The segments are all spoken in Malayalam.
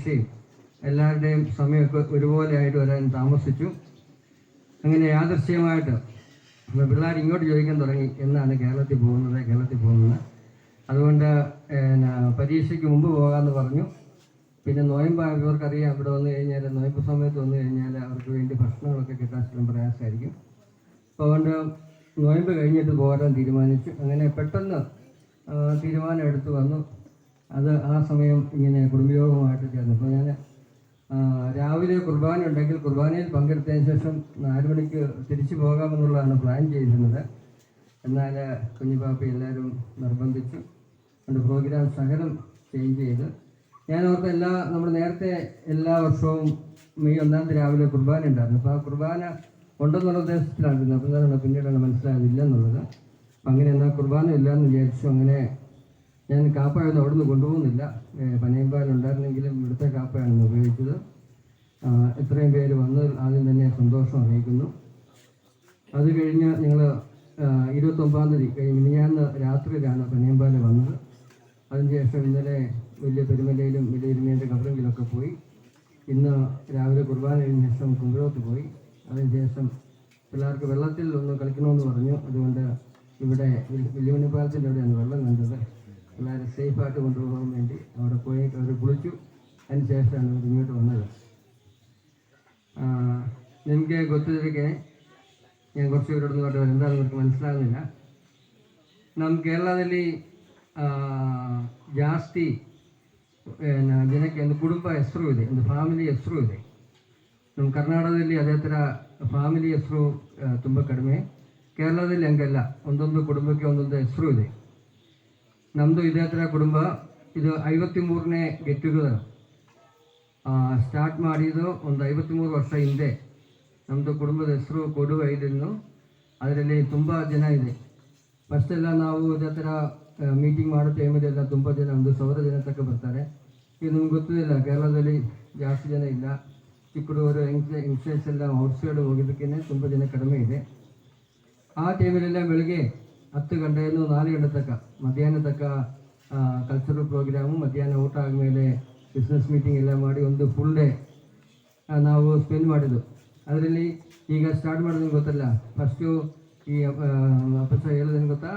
പരീക്ഷയും എല്ലാവരുടെയും സമയമൊക്കെ ഒരുപോലെ ആയിട്ട് വരാൻ താമസിച്ചു. അങ്ങനെ യാദൃശ്ചികമായിട്ട് പിള്ളേർ ഇങ്ങോട്ട് ചോദിക്കാൻ തുടങ്ങി, എന്നാണ് കേരളത്തിൽ പോകുന്നത്. അതുകൊണ്ട് പരീക്ഷയ്ക്ക് മുമ്പ് പോകാമെന്ന് പറഞ്ഞു. പിന്നെ നോയമ്പ് ഇവർക്കറിയാം, ഇവിടെ വന്നു കഴിഞ്ഞാൽ നോയമ്പ് സമയത്ത് വന്നു കഴിഞ്ഞാൽ അവർക്ക് വേണ്ടി ഭക്ഷണങ്ങളൊക്കെ കിട്ടാൻ സ്ഥലം പ്രയാസമായിരിക്കും. അപ്പോൾ അതുകൊണ്ട് നോയമ്പ് കഴിഞ്ഞിട്ട് പോരാൻ തീരുമാനിച്ചു. അങ്ങനെ പെട്ടെന്ന് തീരുമാനം എടുത്തു വന്നു. അത് ആ സമയം ഇങ്ങനെ കുടുംബയോഗമായിട്ട് ചേർന്നു. അപ്പോൾ ഞാൻ രാവിലെ കുർബാന ഉണ്ടെങ്കിൽ കുർബാനയിൽ പങ്കെടുത്തതിന് ശേഷം 4 മണിക്ക് തിരിച്ചു പോകാമെന്നുള്ളതാണ് പ്ലാൻ ചെയ്തിരുന്നത്. എന്നാൽ കുഞ്ഞിപ്പാപ്പ എല്ലാവരും നിർബന്ധിച്ചു. അതുകൊണ്ട് പ്രോഗ്രാം സകലം ചേഞ്ച് ചെയ്ത് ഞാൻ ഓർത്ത് നമ്മൾ നേരത്തെ എല്ലാ വർഷവും മെയ് 1-ാം തീയതി രാവിലെ കുർബാന ഉണ്ടായിരുന്നു. അപ്പോൾ ആ കുർബാന ഉണ്ടെന്നുള്ള ഉദ്ദേശത്തിലായിരുന്നു. അപ്പോൾ എന്താണ് പിന്നീടാണ് മനസ്സിലായതില്ലെന്നുള്ളത്. അപ്പം അങ്ങനെ എന്നാൽ കുർബാന ഇല്ലയെന്ന് വിചാരിച്ചു. അങ്ങനെ ഞാൻ കാപ്പയൊന്നും അവിടെ നിന്ന് കൊണ്ടുപോകുന്നില്ല. പനയമ്പാലുണ്ടായിരുന്നെങ്കിലും ഇവിടുത്തെ കാപ്പയാണ് ഉപയോഗിച്ചത്. എത്രയും പേര് വന്നതിൽ ആദ്യം തന്നെ സന്തോഷം അറിയിക്കുന്നു. അത് കഴിഞ്ഞ് ഞങ്ങൾ 29-ാം തീയതി മിനിഞ്ഞാന്ന് രാത്രിയിലാണ് പനയമ്പാല് വന്നത്. അതിനുശേഷം ഇന്നലെ വലിയ പെരുമലയിലും വലിയ ഇരുമേൻ്റെ കബറിങ്കിലൊക്കെ പോയി. ഇന്ന് രാവിലെ കുർബാന കഴിഞ്ഞ ശേഷം കുമ്പളത്ത് പോയി. അതിനുശേഷം പിള്ളേർക്ക് വെള്ളത്തിൽ ഒന്ന് കളിക്കണമെന്ന് പറഞ്ഞു. അതുകൊണ്ട് ഇവിടെ വലിയവണിപ്പാലത്തിൻ്റെ അവിടെയാണ് വെള്ളം കണ്ടത്. പിള്ളേരെ സേഫായിട്ട് കൊണ്ടുപോകാൻ വേണ്ടി അവിടെ പോയി അവർ കുളിച്ചു. അതിനുശേഷമാണ് അവർ ഇങ്ങോട്ട് വന്നത്. ನಿಮಗೆ ಗೊತ್ತಿದ್ದಕ್ಕೆ ഞാൻ കുറച്ച് പേരോടൊന്നും കേട്ടോ എന്താണെന്ന് അവർക്ക് മനസ്സിലാകുന്നില്ല. ನಮ್ಮ ಕೇರಳದಲ್ಲಿ ಜಾಸ್ತಿ ಜನಕ್ಕೆ ಒಂದು ಕುಟುಂಬ ಹೆಸರು ಇದೆ, ಒಂದು ಫ್ಯಾಮಿಲಿ ಹೆಸರು ಇದೆ. ನಮ್ಮ ಕರ್ನಾಟಕದಲ್ಲಿ ಅದೇ ಥರ ಫ್ಯಾಮಿಲಿ ಹೆಸರು ತುಂಬ ಕಡಿಮೆ. ಕೇರಳದಲ್ಲಿ ಹಂಗೆಲ್ಲ ಒಂದೊಂದು ಕುಟುಂಬಕ್ಕೆ ಒಂದೊಂದು ಹೆಸರು ಇದೆ. ನಮ್ಮದು ಇದೇ ಥರ ಕುಟುಂಬ. ಇದು 53ನೇ ಗೆಟ್ ಟುಗೆದರ್ ಸ್ಟಾರ್ಟ್ ಮಾಡಿದ್ದು ಒಂದು 53 ವರ್ಷ ಹಿಂದೆ. ನಮ್ಮದು ಕುಟುಂಬದ ಹೆಸರು ಕೊಡುವೈಲಿನ್ನು. ಅದರಲ್ಲಿ ತುಂಬ ಜನ ಇದೆ. ಫಸ್ಟೆಲ್ಲ ನಾವು ಇದೇ ಥರ ಮೀಟಿಂಗ್ ಮಾಡೋ ಟೈಮಲ್ಲೆಲ್ಲ ತುಂಬ ಜನ, 1,000 ಜನ ತನಕ ಬರ್ತಾರೆ. ಈಗ ನಮ್ಗೆ ಗೊತ್ತಿಲ್ಲ, ಕೇರಳದಲ್ಲಿ ಜಾಸ್ತಿ ಜನ ಇಲ್ಲ. ಚಿಕ್ಕ ಹುಡುಗರು ಯಂಗ್ಸ್ಟರ್ಸ್ ಎಲ್ಲ ಔಟ್ಸೈಡ್ ಹೋಗೋದಕ್ಕೇ ತುಂಬ ಜನ ಕಡಿಮೆ ಇದೆ. ಆ ಟೈಮಲ್ಲೆಲ್ಲ ಬೆಳಗ್ಗೆ 10 ಗಂಟೆಯಿಂದ 4 ಗಂಟೆ ತನಕ ಮಧ್ಯಾಹ್ನ ತನಕ ಕಲ್ಚರಲ್ ಪ್ರೋಗ್ರಾಮು, ಮಧ್ಯಾಹ್ನ ಊಟ ಆದಮೇಲೆ ಬಿಸ್ನೆಸ್ ಮೀಟಿಂಗ್ ಎಲ್ಲ ಮಾಡಿ ಒಂದು ಫುಲ್ ಡೇ ನಾವು ಸ್ಪೆಂಡ್ ಮಾಡಿದ್ದು. ಅದರಲ್ಲಿ ಈಗ ಸ್ಟಾರ್ಟ್ ಮಾಡೋದನ್ನು ಗೊತ್ತಲ್ಲ, ಫಸ್ಟು ಈ ಅಪಸ ಹೇಳೋದೇನು ಗೊತ್ತಾ,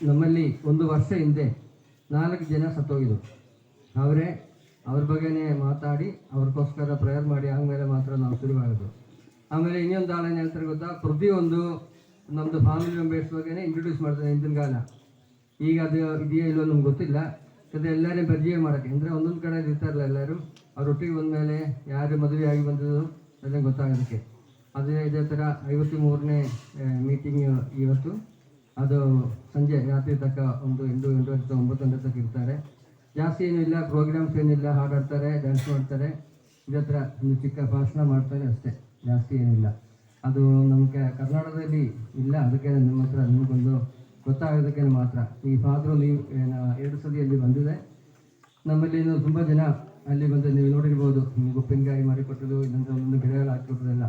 ನಮ್ಮಲ್ಲಿ 1 ವರ್ಷ ಹಿಂದೆ 4 ಜನ ಸತ್ತೋಗಿದ್ರು. ಅವ್ರ ಬಗ್ಗೆನೇ ಮಾತಾಡಿ ಅವ್ರಿಗೋಸ್ಕರ ಪ್ರೇಯರ್ ಮಾಡಿ ಆದಮೇಲೆ ಮಾತ್ರ ನಾವು ಶುರುವಾಗಿದ್ದು. ಆಮೇಲೆ ಇನ್ನೊಂದು ಆಳೇನು ಹೇಳ್ತಾರೆ ಗೊತ್ತಾ, ಪ್ರತಿಯೊಂದು ನಮ್ಮದು ಫ್ಯಾಮಿಲಿ ಮೆಂಬರ್ಸ್ ಬಗ್ಗೆನೇ ಇಂಟ್ರೊಡ್ಯೂಸ್ ಮಾಡ್ತಾರೆ ಹಿಂದಿನ ಕಾಲ. ಈಗ ಅದು ಇದೆಯೋ ಇಲ್ಲೋ ನಮ್ಗೆ ಗೊತ್ತಿಲ್ಲ. ಯಾಕಂದರೆ ಎಲ್ಲರೂ ಪರಿಚಯ ಮಾಡೋಕ್ಕೆ, ಅಂದರೆ ಒಂದೊಂದು ಕಡೆ ಇರ್ತಾರಲ್ಲ ಎಲ್ಲರೂ, ಅವ್ರೊಟ್ಟಿಗೆ ಬಂದಮೇಲೆ ಯಾರು ಮದುವೆ ಆಗಿ ಬಂದದ್ದು ಎಲ್ಲ ಗೊತ್ತಾಗೋದಕ್ಕೆ. ಅದೇ ಇದೇ ಥರ 53ನೇ ಮೀಟಿಂಗ್ ಇವತ್ತು. ಅದು ಸಂಜೆ ರಾತ್ರಿ ತನಕ ಒಂದು 8, 8, 9 ಗಂಟೆ ತನಕ ಇರ್ತಾರೆ. ಜಾಸ್ತಿ ಏನೂ ಇಲ್ಲ, ಪ್ರೋಗ್ರಾಮ್ಸ್ ಏನಿಲ್ಲ, ಹಾಡಾಡ್ತಾರೆ, ಡ್ಯಾನ್ಸ್ ಮಾಡ್ತಾರೆ, ಇದೇ ಥರ ಒಂದು ಚಿಕ್ಕ ಭಾಷಣ ಮಾಡ್ತಾರೆ ಅಷ್ಟೇ, ಜಾಸ್ತಿ ಏನಿಲ್ಲ. ಅದು ನಮಗೆ ಕರ್ನಾಟಕದಲ್ಲಿ ಇಲ್ಲ, ಅದಕ್ಕೆ ನಿಮ್ಮ ಹತ್ರ ನಿಮಗೊಂದು ಗೊತ್ತಾಗೋದಕ್ಕೆ ಮಾತ್ರ. ಈ ಫಾದರು ನೀವು 2 ಸಲ ಅಲ್ಲಿ ಬಂದಿದೆ. ನಮ್ಮಲ್ಲಿ ತುಂಬ ಜನ ಅಲ್ಲಿ ಬಂದು ನೀವು ನೋಡಿರ್ಬೋದು, ನಿಮಗೆ ಉಪ್ಪಿನಕಾಯಿ ಮಾಡಿಕೊಟ್ಟರು, ಇಲ್ಲಂದ್ರೆ ಒಂದೊಂದು ಗಿಡಗಳು ಹಾಕಿಕೊಟ್ಟದೆಲ್ಲ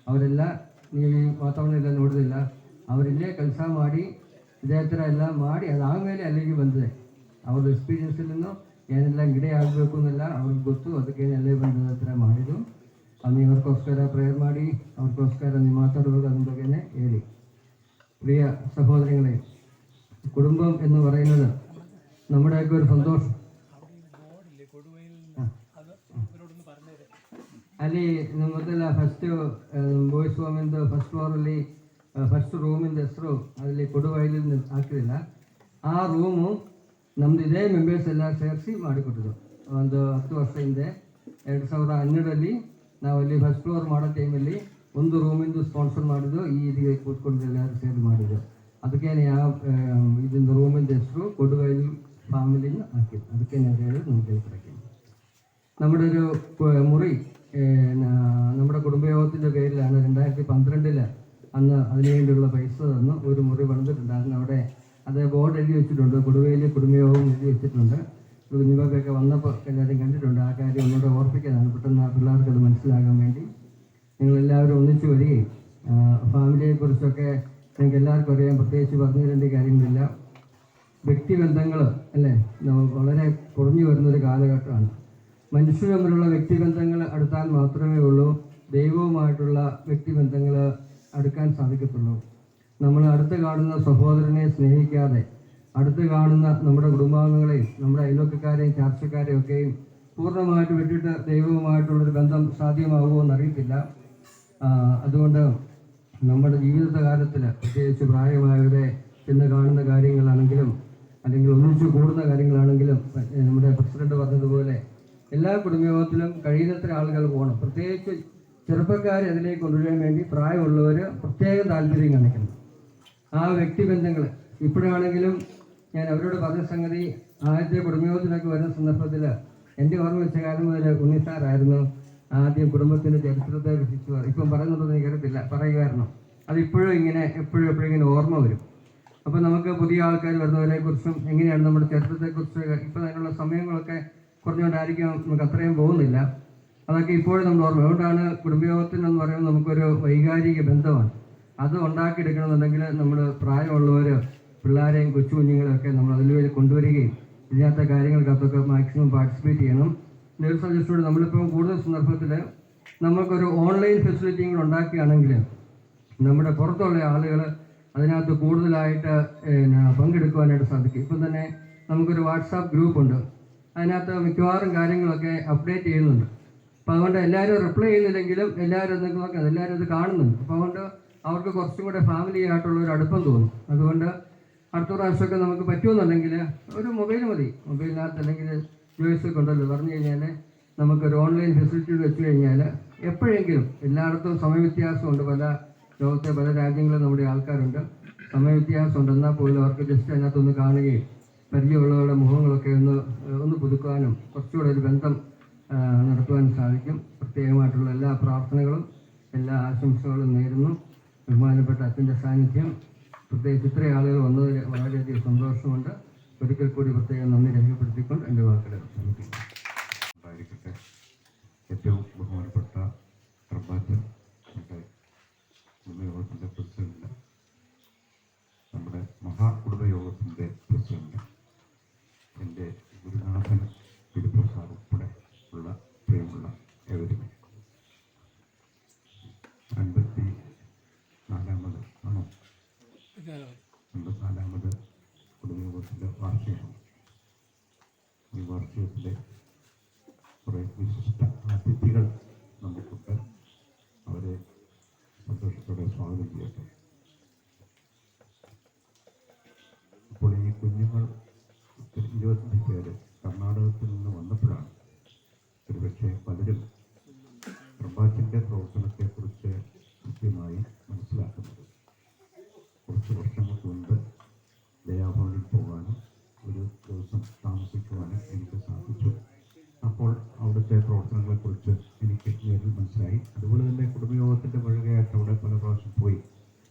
ಅವರೆಲ್ಲ ನೀವು ಈ ವಾತಾವರಣ ಎಲ್ಲ ನೋಡೋದಿಲ್ಲ. ಅವರಿಲ್ಲೇ ಕೆಲಸ ಮಾಡಿ ಇದೇ ಥರ ಎಲ್ಲ ಮಾಡಿ ಅದಾದಮೇಲೆ ಅಲ್ಲಿಗೆ ಬಂದಿದೆ. ಅವ್ರದ್ದು ಎಕ್ಸ್ಪೀರಿಯನ್ಸಲ್ಲೂ ಏನೆಲ್ಲ ಗಿಡ ಆಗಬೇಕು ಅನ್ನೆಲ್ಲ ಅವ್ರಿಗೆ ಗೊತ್ತು. ಅದಕ್ಕೇನು ಅಲ್ಲೇ ಬಂದ ಥರ ಮಾಡಿದ್ದು. ನೀವು ಅವ್ರಿಗೋಸ್ಕರ ಪ್ರೇಯರ್ ಮಾಡಿ ಅವ್ರಿಗೋಸ್ಕರ ನೀವು ಮಾತಾಡುವಾಗ ಅದ್ರ ಬಗ್ಗೆನೇ ಹೇಳಿ. പ്രിയ സഹോദരങ്ങളെ, കുടുംബം എന്ന് പറയുന്നത് നമ്മുടെയൊക്കെ ഒരു സന്തോഷം. ಅಲ್ಲಿ ನಮ್ಗೆ ಗೊತ್ತಿಲ್ಲ, ಫಸ್ಟು ಬಾಯ್ಸ್ ಹೋಮಿಂದು ಫಸ್ಟ್ ಫ್ಲೋರಲ್ಲಿ ಫಸ್ಟ್ ರೂಮಿಂದ ಹೆಸರು ಅಲ್ಲಿ ಕೊಡುವೈಲಿಂದ ಹಾಕಿರಲಿಲ್ಲ. ಆ ರೂಮು ನಮ್ಮದು ಇದೇ ಮೆಂಬರ್ಸ್ ಎಲ್ಲ ಸೇರಿಸಿ ಮಾಡಿಕೊಟ್ಟಿದ್ದು. ಒಂದು 10 ವರ್ಷ ಹಿಂದೆ 2012ರಲ್ಲಿ ನಾವು ಅಲ್ಲಿ ಫಸ್ಟ್ ಫ್ಲೋರ್ ಮಾಡೋ ಟೈಮಲ್ಲಿ ಒಂದು ರೂಮಿಂದು ಸ್ಪಾನ್ಸರ್ ಮಾಡಿದ್ದು, ಈ ಇದಕ್ಕೆ ಕೂತ್ಕೊಂಡು ಎಲ್ಲರೂ ಸೇರಿ ಮಾಡಿದ್ದು. ಅದಕ್ಕೆ ಯಾವ ಇದೊಂದು ರೂಮಿಂದ ಹೆಸರು കൊടുവയൽ ഫാമിലിന്ന് ആക്കിയത്. ಅದಕ್ಕೆ ഞാൻ ಹೇಳಿದ್ದು നമുക്ക് കേൾക്കിറക്കി. നമ്മുടെ ഒരു മുറി നമ്മുടെ കുടുംബയോഗത്തിൻ്റെ പേരിലാണ് 2012 അന്ന് അതിനുവേണ്ടിയുള്ള പൈസ തന്നു ഒരു മുറി പണിതിട്ടുണ്ടായിരുന്നു. അവിടെ അത് ബോർഡ് എഴുതി വെച്ചിട്ടുണ്ട്, കൊടുവയൽ കുടുംബയോഗം എഴുതി വെച്ചിട്ടുണ്ട്. കുഞ്ഞുമൊക്കെ വന്നപ്പോൾ എല്ലാവരും കണ്ടിട്ടുണ്ട്. ആ കാര്യം ഒന്നുകൂടെ ഓർപ്പിക്കാനാണ്, പെട്ടെന്ന് പിള്ളേർക്ക് അത് മനസ്സിലാകാൻ വേണ്ടി. നിങ്ങളെല്ലാവരും ഒന്നിച്ചു വരികയും ഫാമിലിയെക്കുറിച്ചൊക്കെ നിങ്ങൾക്ക് എല്ലാവർക്കും അറിയാം, പ്രത്യേകിച്ച് പറഞ്ഞു തരേണ്ട കാര്യങ്ങളില്ല. വ്യക്തിബന്ധങ്ങൾ അല്ലേ വളരെ കുറഞ്ഞു വരുന്നൊരു കാലഘട്ടമാണ്. മനുഷ്യർ തമ്മിലുള്ള വ്യക്തിബന്ധങ്ങൾ അടുത്താൽ മാത്രമേ ഉള്ളൂ ദൈവവുമായിട്ടുള്ള വ്യക്തിബന്ധങ്ങൾ അടുക്കാൻ സാധിക്കത്തുള്ളൂ. നമ്മൾ അടുത്ത് കാണുന്ന സഹോദരനെ സ്നേഹിക്കാതെ അടുത്ത് കാണുന്ന നമ്മുടെ കുടുംബാംഗങ്ങളെയും നമ്മുടെ അയൽവക്കക്കാരെയും ചാർച്ചക്കാരെയും ഒക്കെയും പൂർണ്ണമായിട്ട് വിട്ടിട്ട് ദൈവവുമായിട്ടുള്ളൊരു ബന്ധം സാധ്യമാകുമോ എന്നറിയത്തില്ല. അതുകൊണ്ട് നമ്മുടെ ജീവിതകാലത്തിൽ പ്രത്യേകിച്ച് പ്രായമായവരെ ചെന്ന് കാണുന്ന കാര്യങ്ങളാണെങ്കിലും അല്ലെങ്കിൽ ഒന്നിച്ചു കൂടുന്ന കാര്യങ്ങളാണെങ്കിലും നമ്മുടെ പ്രസിഡന്റ് പറഞ്ഞതുപോലെ എല്ലാ കുടുംബയോഗത്തിലും കഴിയുന്നത്ര ആളുകൾ പോകണം. പ്രത്യേകിച്ച് ചെറുപ്പക്കാരെ അതിലേക്ക് കൊണ്ടുവരാൻ വേണ്ടി പ്രായമുള്ളവർ പ്രത്യേകം താല്പര്യം കാണിക്കണം. ആ വ്യക്തിബന്ധങ്ങൾ ഇപ്പോഴാണെങ്കിലും ഞാൻ അവരോട് പറഞ്ഞ സംഗതി, ആദ്യത്തെ കുടുംബയോഗത്തിലൊക്കെ വരുന്ന സന്ദർഭത്തിൽ എൻ്റെ ഓർമ്മ വെച്ച കാലം മുതൽ ഉണ്ണിസാറായിരുന്നു ആദ്യം കുടുംബത്തിൻ്റെ ചരിത്രത്തെ രക്ഷിച്ചു. ഇപ്പം പറയുന്നുണ്ടെന്ന് എനിക്കറിയത്തില്ല, പറയുമായിരുന്നു. അതിപ്പോഴും ഇങ്ങനെ എപ്പോഴും ഇങ്ങനെ ഓർമ്മ വരും. അപ്പോൾ നമുക്ക് പുതിയ ആൾക്കാർ വരുന്നവരെക്കുറിച്ചും എങ്ങനെയാണ് നമ്മുടെ ചരിത്രത്തെക്കുറിച്ച് ഇപ്പം അതിനുള്ള സമയങ്ങളൊക്കെ കുറഞ്ഞുകൊണ്ടായിരിക്കും നമുക്ക് അത്രയും പോകുന്നില്ല. അതൊക്കെ ഇപ്പോഴും നമ്മൾ ഓർമ്മ. അതുകൊണ്ടാണ് കുടുംബയോഗത്തിനെന്ന് പറയുന്നത് നമുക്കൊരു വൈകാരിക ബന്ധമാണ്. അത് ഉണ്ടാക്കിയെടുക്കണമെന്നുണ്ടെങ്കിൽ നമ്മൾ പ്രായമുള്ളവർ പിള്ളേരെയും കൊച്ചു കുഞ്ഞുങ്ങളെയൊക്കെ നമ്മൾ അതിൽ കൊണ്ടുവരികയും ഇതിനകത്തെ കാര്യങ്ങൾക്കകത്തൊക്കെ മാക്സിമം പാർട്ടിസിപ്പേറ്റ് ചെയ്യണം. ഒരു സജസ്റ്റോട് നമ്മളിപ്പോൾ കൂടുതൽ സന്ദർഭത്തിൽ നമുക്കൊരു ഓൺലൈൻ ഫെസിലിറ്റിയും കൂടെ ഉണ്ടാക്കുകയാണെങ്കിൽ നമ്മുടെ പുറത്തുള്ള ആളുകൾ അതിനകത്ത് കൂടുതലായിട്ട് പങ്കെടുക്കുവാനായിട്ട് സാധിക്കും. ഇപ്പം തന്നെ നമുക്കൊരു വാട്സാപ്പ് ഗ്രൂപ്പുണ്ട്, അതിനകത്ത് മിക്കവാറും കാര്യങ്ങളൊക്കെ അപ്ഡേറ്റ് ചെയ്യുന്നുണ്ട്. അപ്പോൾ അതുകൊണ്ട് എല്ലാവരും റിപ്ലൈ ചെയ്യുന്നില്ലെങ്കിലും എല്ലാവരും എന്തെങ്കിലുമൊക്കെ എല്ലാവരും ഇത് കാണുന്നുണ്ട്. അപ്പോൾ അതുകൊണ്ട് അവർക്ക് കുറച്ചും കൂടെ ഫാമിലി ആയിട്ടുള്ള ഒരു അടുപ്പം തോന്നും. അതുകൊണ്ട് അടുത്ത പ്രാവശ്യമൊക്കെ നമുക്ക് പറ്റുമെന്നുണ്ടെങ്കിൽ ഒരു മൊബൈൽ മതി. മൊബൈലിനകത്ത് അല്ലെങ്കിൽ ജോയിസൊക്കെ ഉണ്ടല്ലോ, പറഞ്ഞു കഴിഞ്ഞാൽ നമുക്കൊരു ഓൺലൈൻ ഫെസിലിറ്റി വെച്ച് കഴിഞ്ഞാൽ എപ്പോഴെങ്കിലും എല്ലായിടത്തും സമയവ്യത്യാസമുണ്ട്. ലോകത്തെ പല രാജ്യങ്ങളും നമ്മുടെ ആൾക്കാരുണ്ട്, സമയവ്യത്യാസമുണ്ട്. എന്നാൽ പോലും അവർക്ക് ജസ്റ്റ് അതിനകത്തൊന്ന് കാണുകയും പരിചയമുള്ളവരുടെ മുഖങ്ങളൊക്കെ ഒന്ന് പുതുക്കാനും കുറച്ചുകൂടെ ഒരു ബന്ധം നടത്തുവാനും സാധിക്കും. പ്രത്യേകമായിട്ടുള്ള എല്ലാ പ്രാർത്ഥനകളും എല്ലാ ആശംസകളും നേരുന്നു. ബഹുമാനപ്പെട്ട അച്ഛൻ്റെ സാന്നിധ്യം പ്രത്യേകിച്ച് ഇത്രയും ആളുകൾ വന്നതിൽ വളരെയധികം സന്തോഷമുണ്ട്. ഒരിക്കൽ കൂടി പ്രത്യേകം നന്ദി രേഖപ്പെടുത്തിക്കൊണ്ട് എൻ്റെ വാക്കുകൾ ശ്രമിക്കുന്നു. ഏറ്റവും ബഹുമാനപ്പെട്ട പ്രഭാചൻ, കുടുംബയോഗത്തിൻ്റെ പ്രസിഡന്റ്, നമ്മുടെ മഹാകുടുംബയോഗത്തിൻ്റെ പ്രസിഡന്റ്, എൻ്റെ ഗുരുനാഥൻ തിരുപ്രസാദ് ഉൾപ്പെടെ ഉള്ള പ്രിയമുള്ള ഏവരും, 54ാമത് കുടുംബയോഗത്തിൻ്റെ വാർഷികമാണ്. ഈ വാർഷികത്തിലെ കുറേ വിശിഷ്ട അതിഥികൾ നമുക്കുണ്ട്. അവരെ സന്തോഷത്തോടെ സ്വാഗതം ചെയ്യട്ടെ. ഇപ്പോൾ ഈ കുഞ്ഞുങ്ങൾ 25 പേര് കർണാടകത്തിൽ നിന്ന് വന്നപ്പോഴാണ് ഒരുപക്ഷെ പലരും പ്രഭാചൻ്റെ പ്രവർത്തനത്തെക്കുറിച്ച് കൃത്യമായി മനസ്സിലാക്കുന്നത്. കുറച്ച് വർഷങ്ങൾക്ക് മുൻപ് ദയാഭവനിൽ പോകാനും ഒരു ദിവസം താമസിക്കുവാനും എനിക്ക് സാധിച്ചു. അപ്പോൾ അവിടുത്തെ പ്രവർത്തനങ്ങളെക്കുറിച്ച് എനിക്ക് നേരിൽ മനസ്സിലായി. അതുപോലെ തന്നെ കുടുംബയോഗത്തിൻ്റെ വഴികയായിട്ട് അവിടെ പല പ്രാവശ്യം പോയി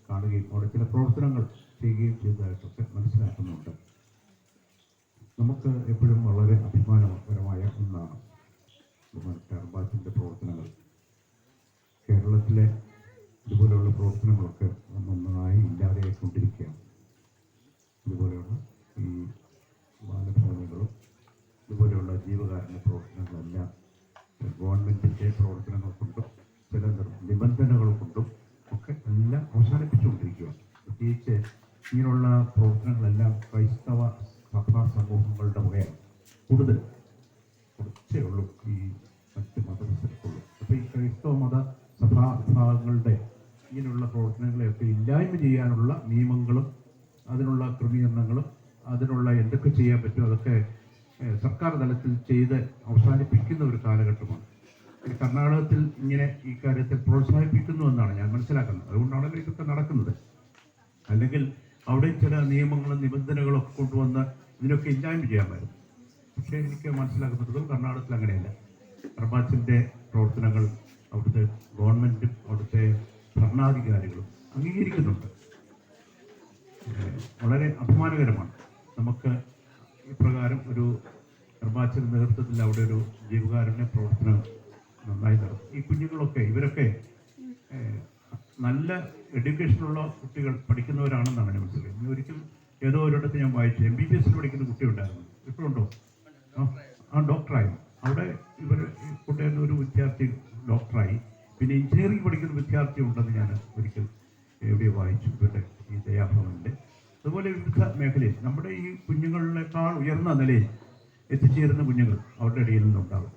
കാണുകയും അവിടെ ചില പ്രവർത്തനങ്ങൾ ചെയ്യുകയും ചെയ്തതായിട്ടൊക്കെ മനസ്സിലാക്കുന്നുണ്ട്. നമുക്ക് എപ്പോഴും വളരെ അഭിമാനകരമായ ഒന്നാണ് പ്രഭാചൻ്റെ പ്രവർത്തനങ്ങൾ. കേരളത്തിലെ ഇതുപോലെയുള്ള പ്രവർത്തനങ്ങളൊക്കെ ഒന്നൊന്നായി ഇല്ലാതെയായിക്കൊണ്ടിരിക്കുകയാണ്. ഇതുപോലെയുള്ള ഈ ബാലഭവനികളും ഇതുപോലെയുള്ള ജീവകാരുണ്യ പ്രവർത്തനങ്ങളെല്ലാം ഗവൺമെൻറ്റിൻ്റെ പ്രവർത്തനങ്ങൾ കൊണ്ടും ചില നിബന്ധനകൾ കൊണ്ടും ഒക്കെ എല്ലാം അവസാനിപ്പിച്ചുകൊണ്ടിരിക്കുകയാണ്. പ്രത്യേകിച്ച് ഇങ്ങനെയുള്ള പ്രവർത്തനങ്ങളെല്ലാം ക്രൈസ്തവ സഭാ സമൂഹങ്ങളുടെ വകയാണ്. കുറച്ചേ ഉള്ളൂ ഈ മറ്റ് മതസ്ഥർക്കുള്ളൂ. അപ്പോൾ ഈ ക്രൈസ്തവ മത സഭാ വിഭാഗങ്ങളുടെ ഇങ്ങനെയുള്ള പ്രവർത്തനങ്ങളെയൊക്കെ ഇല്ലായ്മ ചെയ്യാനുള്ള നിയമങ്ങളും അതിനുള്ള ക്രമീകരണങ്ങളും അതിനുള്ള എന്തൊക്കെ ചെയ്യാൻ പറ്റും അതൊക്കെ സർക്കാർ തലത്തിൽ ചെയ്ത് അവസാനിപ്പിക്കുന്ന ഒരു കാലഘട്ടമാണ്. കർണാടകത്തിൽ ഇങ്ങനെ ഈ കാര്യത്തെ പ്രോത്സാഹിപ്പിക്കുന്നു എന്നാണ് ഞാൻ മനസ്സിലാക്കുന്നത്. അതുകൊണ്ടാണല്ലോ ഇതൊക്കെ നടക്കുന്നത്. അല്ലെങ്കിൽ അവിടെ ചില നിയമങ്ങളും നിബന്ധനകളും ഒക്കെ കൊണ്ടുവന്ന് ഇതിനൊക്കെ ഇല്ലായ്മ ചെയ്യാമായിരുന്നു. പക്ഷേ എനിക്ക് മനസ്സിലാക്കുന്നത് കർണാടകത്തിൽ അങ്ങനെയല്ല. പ്രഭാചൻ്റെ പ്രവർത്തനങ്ങൾ അവിടുത്തെ ഗവൺമെൻറ്റും അവിടുത്തെ ഭരണാധികാരികളും അംഗീകരിക്കുന്നുണ്ട്. വളരെ അഭിമാനകരമാണ്. നമുക്ക് ഇപ്രകാരം ഒരു പ്രഭാചൻ്റെ നേതൃത്വത്തിൽ അവിടെ ഒരു ജീവകാരുണ്യ പ്രവർത്തനം നന്നായി നടത്തും. ഈ കുഞ്ഞുങ്ങളൊക്കെ ഇവരൊക്കെ നല്ല എഡ്യൂക്കേഷനുള്ള കുട്ടികൾ പഠിക്കുന്നവരാണെന്നാണ് ഞാൻ മനസ്സിലാക്കുന്നത്. ഒരിക്കലും ഏതോ ഒരിടത്ത് ഞാൻ വായിച്ചു MBBS പഠിക്കുന്ന കുട്ടി ഉണ്ടായിരുന്നു. ഇപ്പോഴുണ്ടോ? ഡോക്ടറായിരുന്നു. അവിടെ ഇവർ കൊണ്ടുവരുന്ന ഒരു വിദ്യാർത്ഥി ഡോക്ടറായി. പിന്നെ എഞ്ചിനീയറിംഗ് പഠിക്കുന്ന വിദ്യാർത്ഥി ഉണ്ടെന്ന് ഞാൻ ഒരിക്കൽ എവിടെയോ വായിച്ചു, ഇവരുടെ ഈ ദയാഭവനിൻ്റെ. അതുപോലെ വിവിധ മേഖലയിൽ നമ്മുടെ ഈ കുഞ്ഞുങ്ങളിനേക്കാൾ ഉയർന്ന നിലയിൽ എത്തിച്ചേരുന്ന കുഞ്ഞുങ്ങൾ അവരുടെ ഇടയിൽ നിന്നുണ്ടാകും.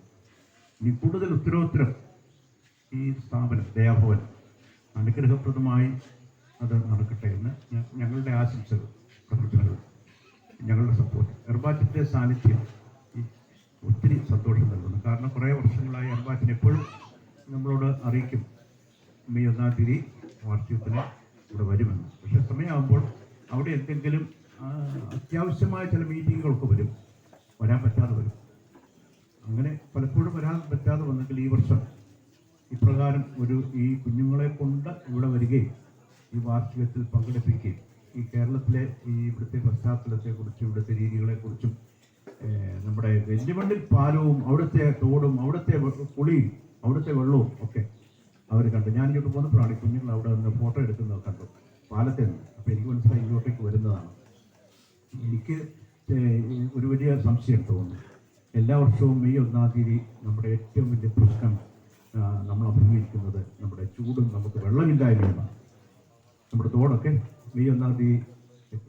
ഇനി കൂടുതൽ ഉത്തരോത്തരം ഈ സ്ഥാപനം ദയാഭവൻ അനുഗ്രഹപ്രദമായി അത് നടക്കട്ടെ എന്ന് ഞങ്ങളുടെ ആശംസകൾ, പ്രാർത്ഥനകൾ, ഞങ്ങളുടെ സപ്പോർട്ട്. എർബാറ്റിൻ്റെ സാന്നിധ്യം ഒത്തിരി സന്തോഷം നൽകുന്നു. കാരണം കുറേ വർഷങ്ങളായി എർബാറ്റിന് എപ്പോഴും നമ്മളോട് അറിയിക്കും മെയ് 1-ാം തീയതി വാർഷികത്തിന് ഇവിടെ വരുമെന്ന്. പക്ഷെ സമയമാകുമ്പോൾ അവിടെ എന്തെങ്കിലും അത്യാവശ്യമായ ചില മീറ്റിങ്ങുകളൊക്കെ വരാൻ പറ്റാതെ വരും. അങ്ങനെ പലപ്പോഴും വരാൻ പറ്റാതെ വന്നെങ്കിൽ ഈ വർഷം ഇപ്രകാരം ഈ കുഞ്ഞുങ്ങളെ കൊണ്ട് ഇവിടെ വരികയും ഈ വാർഷികത്തിൽ പങ്കെടുപ്പിക്കുകയും ഈ കേരളത്തിലെ ഇവിടുത്തെ പശ്ചാത്തലത്തെക്കുറിച്ചും ഇവിടുത്തെ രീതികളെക്കുറിച്ചും നമ്മുടെ വെല്ലുമണ്ണിൽ പാലവും അവിടുത്തെ തോടും അവിടുത്തെ കുളിയും അവിടുത്തെ വെള്ളവും ഒക്കെ അവർ കണ്ടു. ഞാൻ ഇങ്ങോട്ട് പോന്നപ്പോഴാണ് ഈ കുഞ്ഞുങ്ങൾ അവിടെ നിന്ന് ഫോട്ടോ എടുക്കുന്നത് കണ്ടു, പാലത്തിൽ നിന്ന്. അപ്പോൾ എനിക്ക് മനസ്സിലായി ഇങ്ങോട്ടേക്ക് വരുന്നതാണ്. എനിക്ക് ഒരു വലിയ സംശയം തോന്നുന്നു. എല്ലാ വർഷവും മെയ് 1-ാം തീയതി നമ്മുടെ ഏറ്റവും വലിയ പ്രശ്നം നമ്മൾ അഭിമുഖീകരിക്കുന്നത് നമ്മുടെ ചൂടും നമുക്ക് വെള്ളമില്ലായ്മയാണ്. നമ്മുടെ തോടൊക്കെ മെയ് 1-ാം തീയതി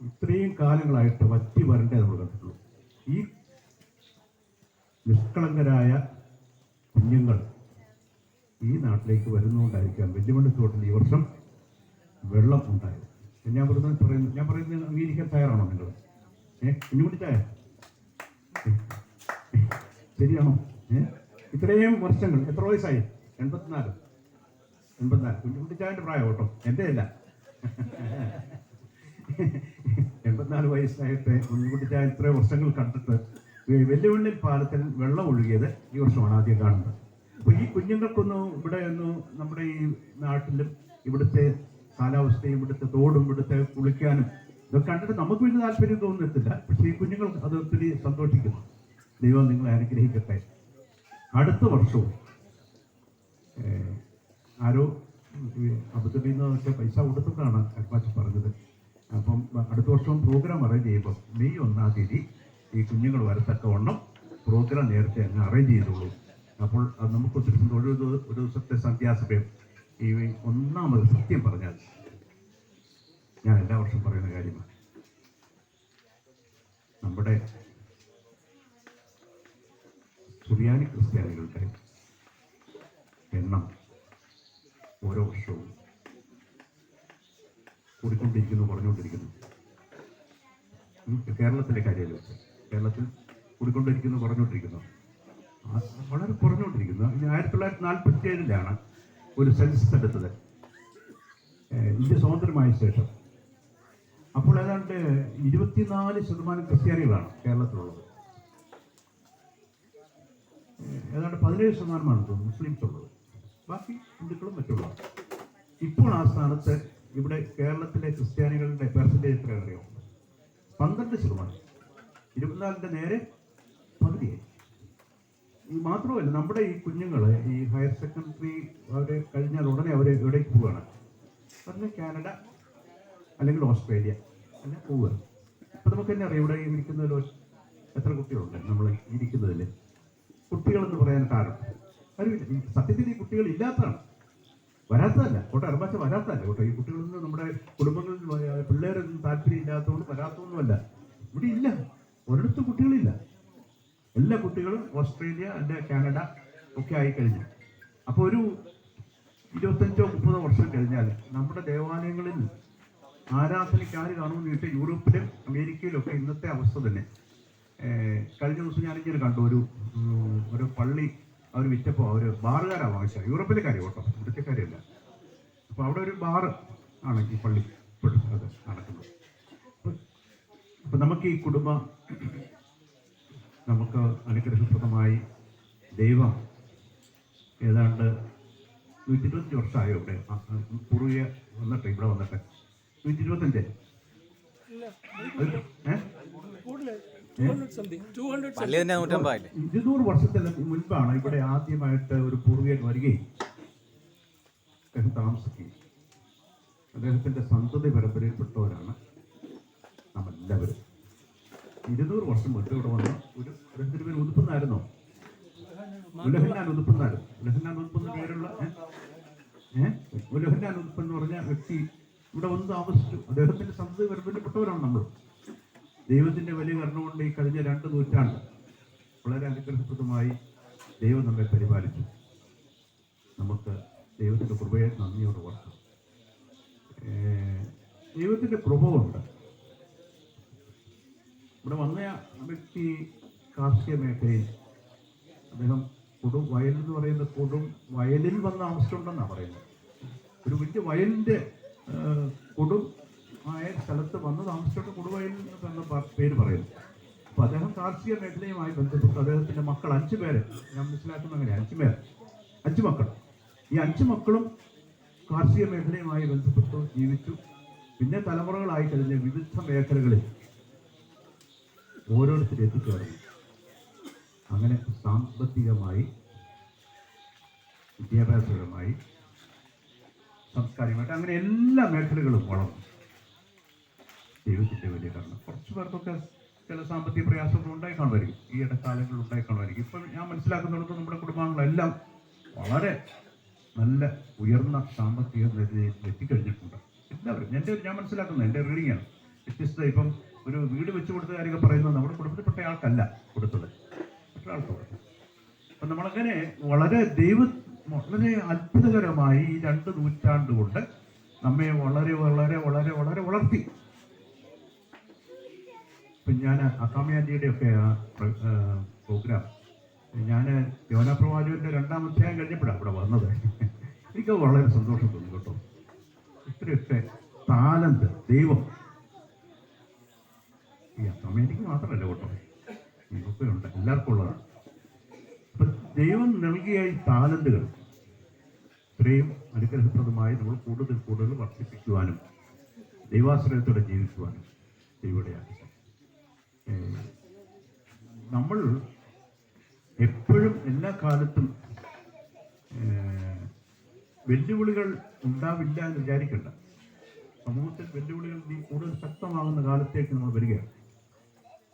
ഇത്രയും കാലങ്ങളായിട്ട് വറ്റി വരണ്ടേ നമ്മൾ കണ്ടിട്ടുള്ളൂ. ഈ നിഷ്കളങ്കരായ കുഞ്ഞുങ്ങൾ ഈ നാട്ടിലേക്ക് വരുന്നതുകൊണ്ടായിരിക്കാം വെല്ലുമണ്ണി തോട്ടിൽ ഈ വർഷം വെള്ളം ഉണ്ടായത്. ഞാൻ പറയുന്നത് അംഗീകരിക്കാൻ തയ്യാറാണോ നിങ്ങൾ? കുഞ്ഞുകുട്ടിച്ചായ ശരിയാണോ? ഇത്രയും വർഷങ്ങൾ, എത്ര വയസ്സായി? 84. കുഞ്ഞുകുട്ടിച്ചായൻ്റെ പ്രായം കേട്ടോ, എൻ്റെ അല്ല. 84 വയസ്സായിട്ട് കുഞ്ഞുകുട്ടിച്ചായ ഇത്രയും വർഷങ്ങൾ കണ്ടിട്ട് വെല്ലുവിളിൽ പാലത്തിൽ വെള്ളം ഒഴുകിയത് ഈ വർഷമാണ് ആദ്യം കാണുന്നത്. അപ്പോൾ ഈ കുഞ്ഞുങ്ങൾക്കൊന്നും ഇവിടെ നമ്മുടെ ഈ നാട്ടിലും ഇവിടുത്തെ കാലാവസ്ഥയും ഇവിടുത്തെ തോടും ഇവിടുത്തെ കുളിക്കാനും ഇതൊക്കെ കണ്ടിട്ട് നമുക്ക് വലിയ താല്പര്യം തോന്നുന്നില്ല. പക്ഷേ ഈ കുഞ്ഞുങ്ങൾ അത് ഒത്തിരി സന്തോഷിക്കുന്നു. ദൈവം നിങ്ങളെ അനുഗ്രഹിക്കട്ടെ. അടുത്ത വർഷവും ആരോ അബുദാബിയിൽ നിന്നൊക്കെ പൈസ കൊടുത്തിട്ടാണ് അൽപ്പാച്ച് പറഞ്ഞത്. അപ്പം അടുത്ത വർഷവും പ്രോഗ്രാം അറേഞ്ച് ചെയ്യുമ്പോൾ മെയ് 1-ാം തീയതി ഈ കുഞ്ഞുങ്ങൾ വരത്തക്കവണ്ണം പ്രോഗ്രാം നേരത്തെ അങ്ങ് അറേഞ്ച് ചെയ്തോളൂ. അപ്പോൾ അത് നമുക്ക് ഒത്തിരി ഒരു ദിവസത്തെ സന്ധ്യാസഭയം ഈ 1-ാമത് സത്യം പറഞ്ഞാൽ ഞാൻ എല്ലാ വർഷവും പറയുന്ന കാര്യമാണ്. നമ്മുടെ സുറിയാനി ക്രിസ്ത്യാനികളുടെ എണ്ണം ഓരോ വർഷവും കുറഞ്ഞുകൊണ്ടിരിക്കുന്നു. കേരളത്തിലെ കാര്യം വെച്ച് കേരളത്തിൽ കുറഞ്ഞുകൊണ്ടിരിക്കുന്നു, വളരെ കുറഞ്ഞുകൊണ്ടിരിക്കുന്നു. 1947-ലാണ് ഒരു സെൻസസ് എടുത്തത്, ഇന്ത്യ സ്വതന്ത്രമായ ശേഷം. അപ്പോൾ ഏതാണ്ട് 24% ക്രിസ്ത്യാനികളാണ് കേരളത്തിലുള്ളത്. ഏതാണ്ട് 17% തോന്നുന്നു മുസ്ലിംസ് ഉള്ളത്, ബാക്കി ഹിന്ദുക്കളും മറ്റുള്ളവർ. ഇപ്പോൾ ആ സ്ഥാനത്ത് ഇവിടെ കേരളത്തിലെ ക്രിസ്ത്യാനികളുടെ പെർസെൻറ്റേജ് എത്രയാണ് അറിയാമോ? 12%. 24-ന്റെ നേരെ പകുതിയായി. മാത്രമല്ല, നമ്മുടെ ഈ കുഞ്ഞുങ്ങൾ ഈ ഹയർ സെക്കൻഡറി അവർ കഴിഞ്ഞാൽ ഉടനെ അവർ എവിടേക്ക് പോവുകയാണ്? പറഞ്ഞാൽ കാനഡ അല്ലെങ്കിൽ ഓസ്ട്രേലിയ അല്ലെങ്കിൽ പോവുക. അപ്പം നമുക്ക് തന്നെ അറിയാം, ഇവിടെ ഇരിക്കുന്നതിൽ എത്ര കുട്ടികളുണ്ട് നമ്മൾ ഇരിക്കുന്നതിൽ. കുട്ടികളെന്ന് പറയാൻ കാരണം സത്യത്തിൽ ഈ കുട്ടികൾ ഇല്ലാത്തതാണ്, വരാത്തതല്ല കേട്ടോ. എർബാച്ച വരാത്തതല്ല കേട്ടോ. ഈ കുട്ടികളൊന്നും നമ്മുടെ കുടുംബങ്ങളിൽ പിള്ളേരൊന്നും താല്പര്യം ഇല്ലാത്തതുകൊണ്ട് വരാത്തതൊന്നുമല്ല. ഇവിടെ ഇല്ല, ഒരിടത്തും കുട്ടികളില്ല. എല്ലാ കുട്ടികളും ഓസ്ട്രേലിയ അല്ലെ കാനഡ ഒക്കെ ആയിക്കഴിഞ്ഞു. അപ്പോൾ ഒരു 25-30 വർഷം കഴിഞ്ഞാൽ നമ്മുടെ ദേവാലയങ്ങളിൽ ആരാധനയ്ക്ക് ആര് കാണുമെന്ന് ചോദിച്ചാൽ യൂറോപ്പിലും അമേരിക്കയിലും ഒക്കെ ഇന്നത്തെ അവസ്ഥ തന്നെ. കഴിഞ്ഞ ദിവസം ഞാനിങ്ങനെ കണ്ടു, ഒരു പള്ളി അവർ വിറ്റപ്പോൾ അവർ ബാറുകാരാണ് വാങ്ങിച്ചത്. യൂറോപ്പിലെ കാര്യം കേട്ടോ, ഇവിടുത്തെ കാര്യമല്ല. അപ്പോൾ അവിടെ ഒരു ബാറ് ആണ് ഈ പള്ളി ഇപ്പോഴും അത് നടക്കുന്നത്. അപ്പം നമുക്ക് ഈ കുടുംബം നമുക്ക് അനുഗ്രഹപ്രദമായി ദൈവം ഏതാണ്ട് 125 വർഷമായോ ഇവിടെ പൂർവിക വന്നിട്ട് ഇവിടെ വന്നിട്ട് 125 200 വർഷത്തിന് മുൻപാണ് ഇവിടെ ആദ്യമായിട്ട് ഒരു പൂർവികൻ വരികയും അദ്ദേഹം താമസിക്കുകയും അദ്ദേഹത്തിൻ്റെ സന്തതി പരമ്പരയിൽപ്പെട്ടവരാണ് നമ്മളെല്ലാവരും. 200 വർഷം മുൻപ് ഇവിടെ വന്ന ഒരു അദ്ദേഹത്തിൻ്റെ പേര് ഉതുപ്പെന്നായിരുന്നോ? ഉലഹന്നാൻ ഉതുപ്പുന്നാലും ഉലഹന്നാൻ ഉതുപ്പെന്ന് പേരുള്ള ഉലഹന്നാൻ ഉതുപ്പ് എന്ന് പറഞ്ഞ വ്യക്തി ഇവിടെ വന്ന് താമസിച്ചു. അദ്ദേഹത്തിന്റെ സന്തതി ബന്ധപ്പെട്ടവരാണ് നമ്മൾ. ദൈവത്തിന്റെ വലിയ കരുണ കൊണ്ട് ഈ കഴിഞ്ഞ 2 നൂറ്റാണ്ട് വളരെ അനുഗ്രഹപ്രദമായി ദൈവം നമ്മെ പരിപാലിച്ചു. നമുക്ക് ദൈവത്തിന്റെ കൃപയെ നന്ദിയോട് ഓർക്കാം. ദൈവത്തിന്റെ കൃപ കൊണ്ട് ഇവിടെ വന്ന വ്യക്തി കാർഷിക മേഖലയിൽ അദ്ദേഹം കൊടും വയൽ എന്ന് പറയുന്ന കൊടും വയലിൽ വന്ന് താമസിച്ചിട്ടുണ്ടെന്നാണ് പറയുന്നത്. ഒരു വലിയ വയലിൻ്റെ കൊടും ആയ സ്ഥലത്ത് വന്ന് താമസിച്ചിട്ട് കൊടുവയൽ എന്ന പേര് പറയുന്നു. അപ്പോൾ അദ്ദേഹം കാർഷിക മേഖലയുമായി ബന്ധപ്പെട്ട് അദ്ദേഹത്തിൻ്റെ മക്കൾ 5 പേര്, ഞാൻ മനസ്സിലാക്കുന്ന അങ്ങനെ 5 മക്കൾ. ഈ 5 മക്കളും കാർഷിക മേഖലയുമായി ബന്ധപ്പെട്ട് ജീവിച്ചു. പിന്നെ തലമുറകളായി കഴിഞ്ഞ വിവിധ മേഖലകളിൽ ഓരോരുത്തരും എത്തിച്ചേർന്നു. അങ്ങനെ സാമ്പത്തികമായി, വിദ്യാഭ്യാസപരമായി, സാംസ്കാരികമായിട്ട് അങ്ങനെ എല്ലാ മേഖലകളും വളർന്നു. ദൈവത്തിൻ്റെ വലിയ കാരണം. കുറച്ച് പേർക്കൊക്കെ ചില സാമ്പത്തിക പ്രയാസങ്ങൾ ഉണ്ടായിക്കാണുമായിരിക്കും, ഈ ഇടക്കാലങ്ങളിൽ ഉണ്ടായിക്കാണുമായിരിക്കും. ഇപ്പം ഞാൻ മനസ്സിലാക്കുന്നിടത്ത് നമ്മുടെ കുടുംബാംഗങ്ങളെല്ലാം വളരെ നല്ല ഉയർന്ന സാമ്പത്തിക നിലയിൽ എത്തിക്കഴിഞ്ഞിട്ടുണ്ട്. എല്ലാവരും ഞാൻ മനസ്സിലാക്കുന്നത് എൻ്റെ റീഡിങ്ങാണ്. വ്യത്യസ്ത ഇപ്പം ഒരു വീട് വെച്ച് കൊടുത്ത കാര്യമൊക്കെ പറയുന്നത് നമ്മുടെ കുടുംബത്തിൽപ്പെട്ട ആൾക്കല്ല കൊടുത്തത്, മറ്റൊരാൾക്ക് കൊടുത്തു. അപ്പം നമ്മളങ്ങനെ വളരെ അത്ഭുതകരമായി ഈ 2 നൂറ്റാണ്ട് കൊണ്ട് നമ്മെ വളരെ വളരെ വളരെ വളരെ വളർത്തി. ഇപ്പം ഞാൻ അക്കാമിയാൻജിയുടെ ഒക്കെ പ്രോഗ്രാം ഞാൻ യോനാപ്രവാചകന്റെ 2-ാം അധ്യായം കഴിഞ്ഞപ്പോഴാണ് ഇവിടെ വന്നത്. എനിക്ക് വളരെ സന്തോഷം തോന്നി കേട്ടോ. ഇത്രയൊക്കെ താലന്ത് ദൈവം ഈ അക്കാമിയാൻജിക്ക് മാത്രമല്ല കേട്ടോ, ഇതൊക്കെ ഉണ്ട്, എല്ലാവർക്കും ഉള്ളതാണ്. അപ്പം ദൈവം നൽകിയ ഈ താലന്തുകൾ ഇത്രയും അനുഗ്രഹപ്രദമായി നമ്മൾ കൂടുതൽ കൂടുതൽ വർദ്ധിപ്പിക്കുവാനും ദൈവാശ്രയത്തോടെ ജീവിക്കുവാനും ദൈവയുടെ നമ്മൾ എപ്പോഴും എല്ലാ കാലത്തും വെല്ലുവിളികൾ ഉണ്ടാവില്ല എന്ന് വിചാരിക്കണ്ട. സമൂഹത്തിൽ വെല്ലുവിളികൾ കൂടുതൽ ശക്തമാകുന്ന കാലത്തേക്ക് നമ്മൾ വരികയാണ്.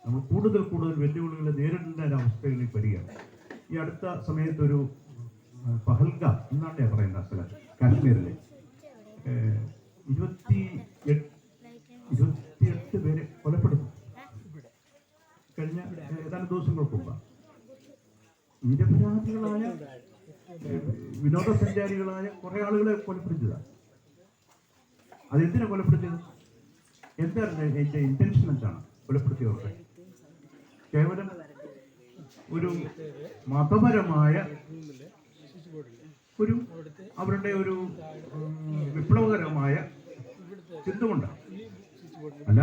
നമ്മൾ കൂടുതൽ കൂടുതൽ വെല്ലുവിളികളെ നേരിടേണ്ട ഒരവസ്ഥയിലേക്ക് വരികയാണ്. ഈ അടുത്ത സമയത്തൊരു പഹൽഗാം എന്നാണ് പറയുന്ന സ്ഥലം, കാശ്മീരിലെ 28 പേരെ കൊലപ്പെടുത്തി കഴിഞ്ഞ ഏതാനും ദിവസങ്ങൾക്ക് മുമ്പ്. നിരപരാധികളായ വിനോദസഞ്ചാരികളായ കുറെ ആളുകളെ കൊലപ്പെടുത്തിയതാണ്. അതെന്തിനാ കൊലപ്പെടുത്തിയത്? എന്താണ് അതിൻ്റെ ഇന്റൻഷൻ? എന്താണ് കൊലപ്പെടുത്തിയവരുടെ? കേവലം ഒരു മതപരമായ ഒരു അവരുടെ ഒരു വിപ്ലവകരമായ ചിന്ത കൊണ്ടാണ്. അല്ല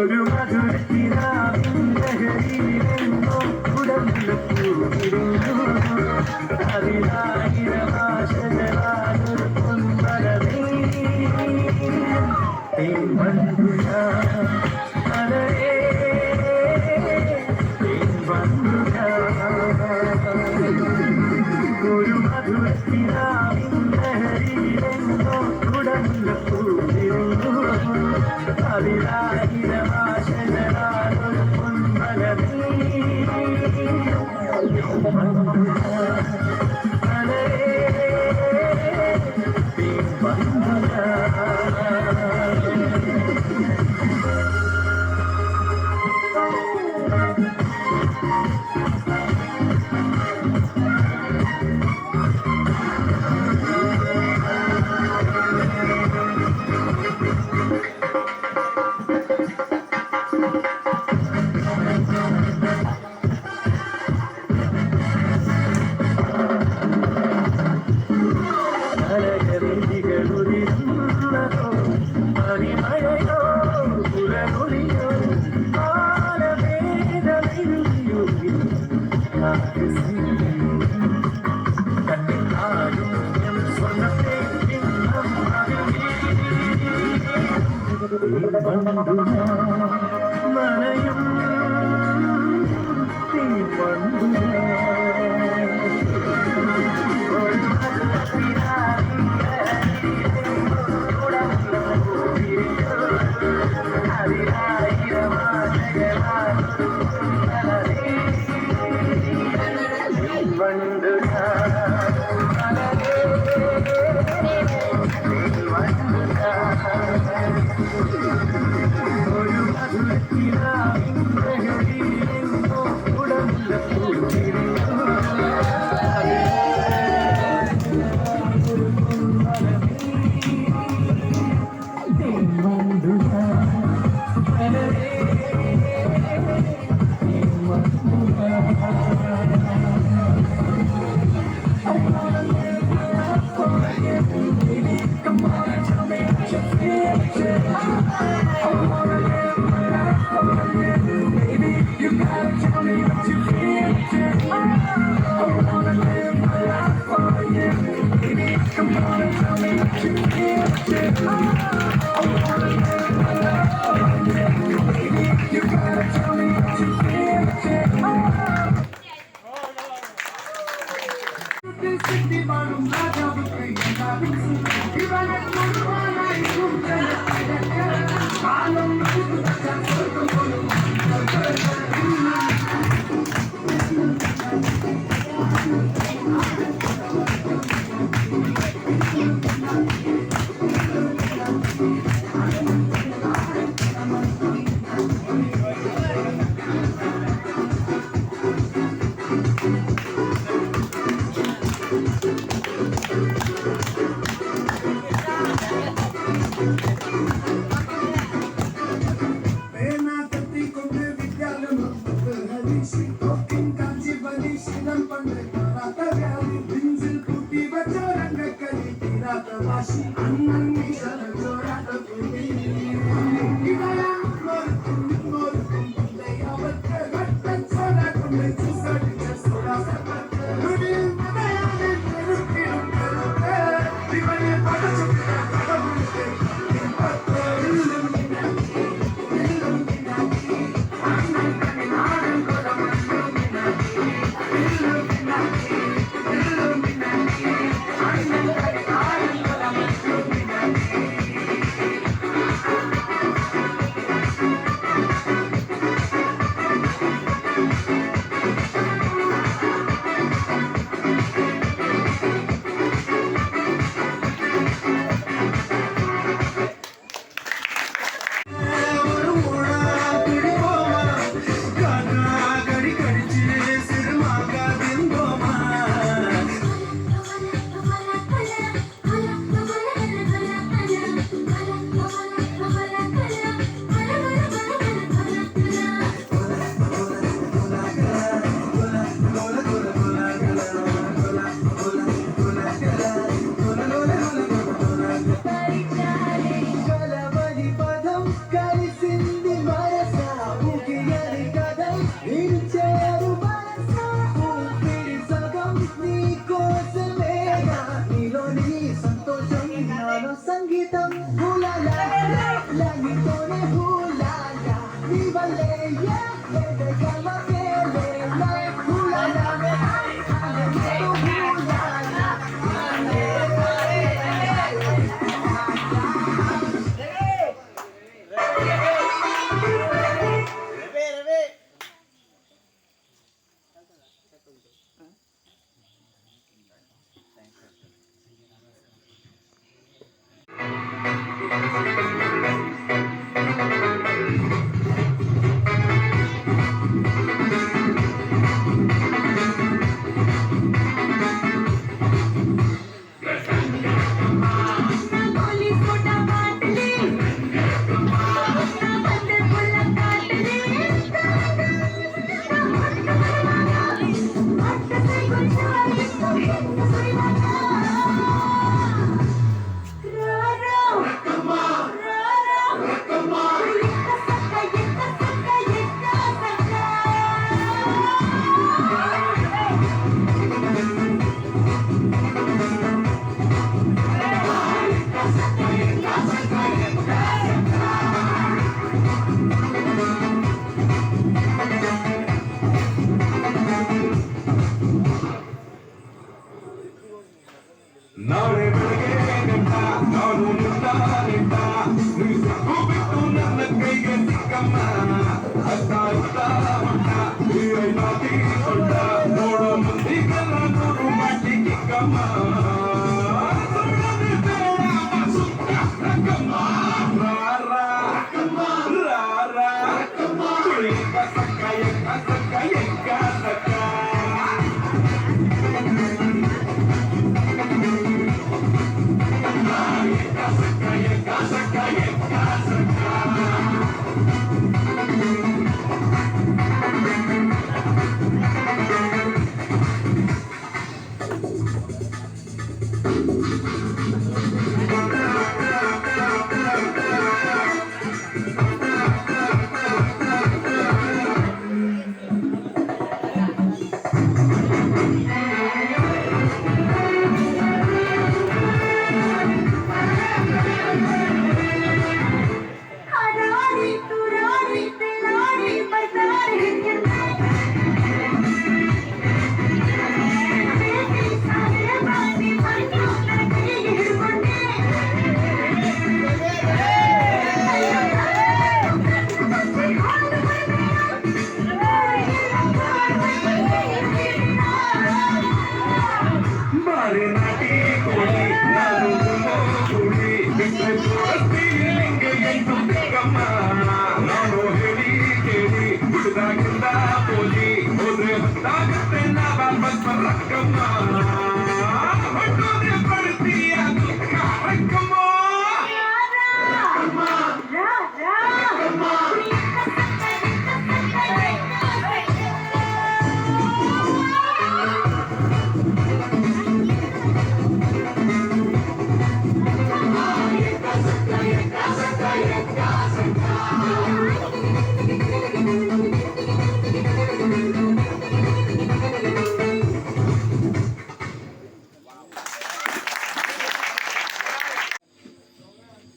ഒരു മധുരത്തിനാവിൻ ലഹരിയിലെങ്ങോ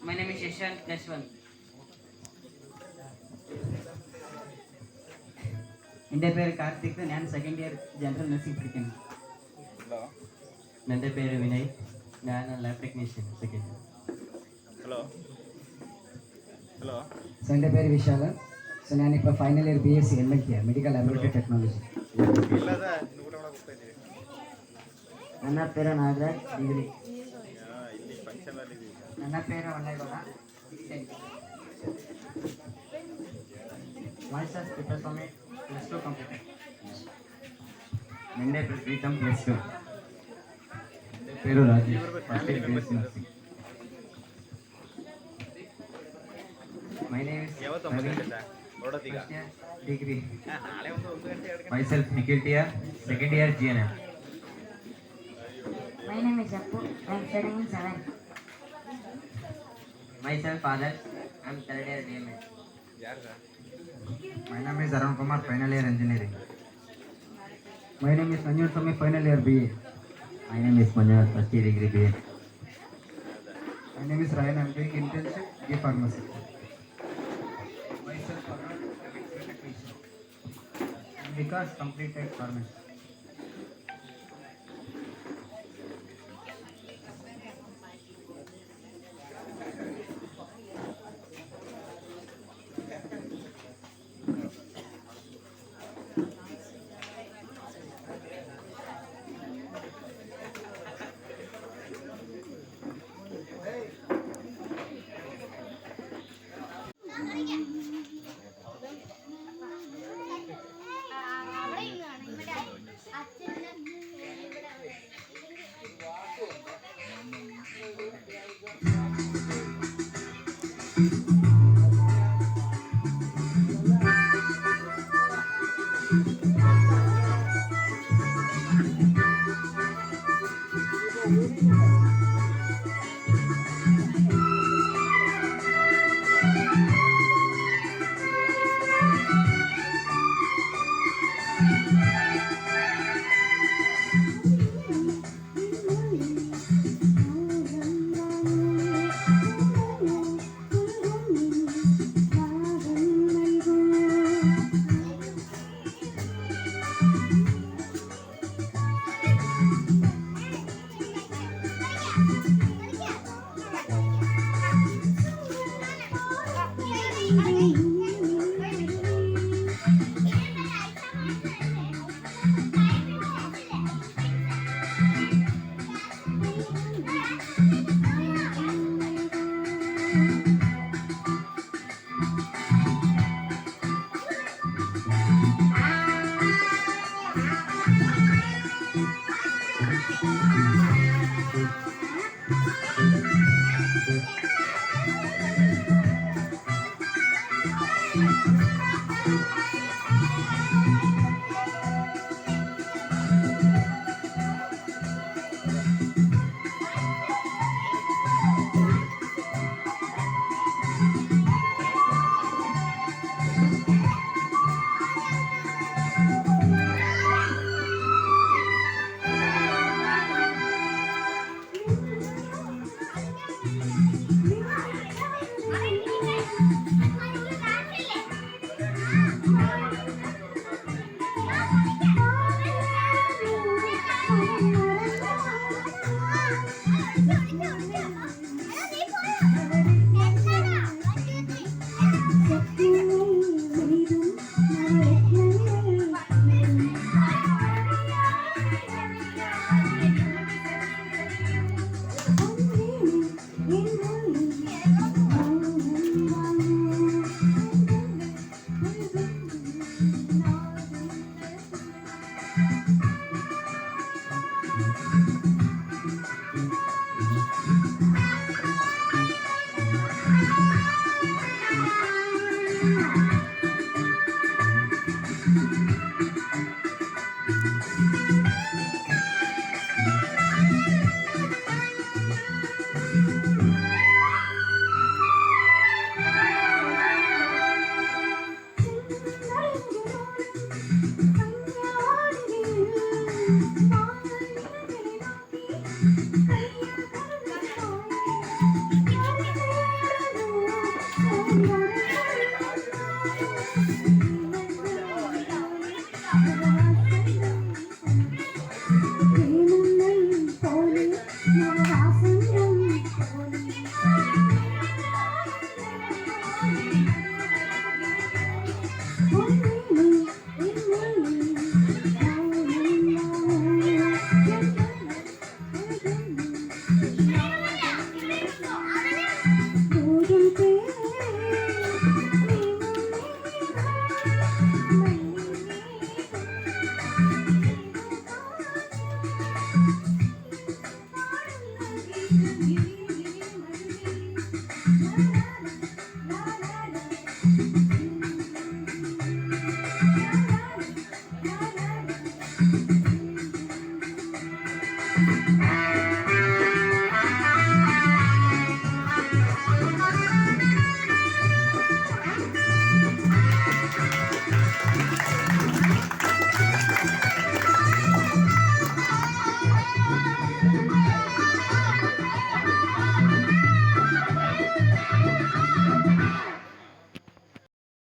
My name is Yashwant +1. എൻ്റെ പേര് കാർത്തിക്, ഞാൻ സെക്കൻഡ് ഇയർ ജനറൽ നഴ്സിംഗ് പഠിക്കുന്നു. എൻ്റെ പേര് വിനയ്, ഞാൻ lab technician second year. So എൻ്റെ പേര് വിശാല. ಸೊ ഞാനിപ്പോൾ final year BSc MLT medical laboratory technology. ನನ್ನ പേര് ನಾಗರಾಜ್, ಡಿಗ್ರಿ. ನನ್ನ പേര് ಒಳ್ಳೆಗೌಡ, myself Puttasammy, +2 completed. എൻ്റെ പേര് പ്രീതം +2. എൻ്റെ പേര് Rajesh, first year BSc nursing. My name is first year degree. Myself Nikhil Tia, second year GNM. My name is Appu. I am studying in 7th. Myself Adarsh, I am third year DMS. My name is Arun Kumar, final year engineering. My name is Nanjun Swami, final year BA. My name is Manoj, first year degree BA. My name is Ryan. I am doing internship in pharmacy. Myself Parag, technician. Vikas completed pharmacy.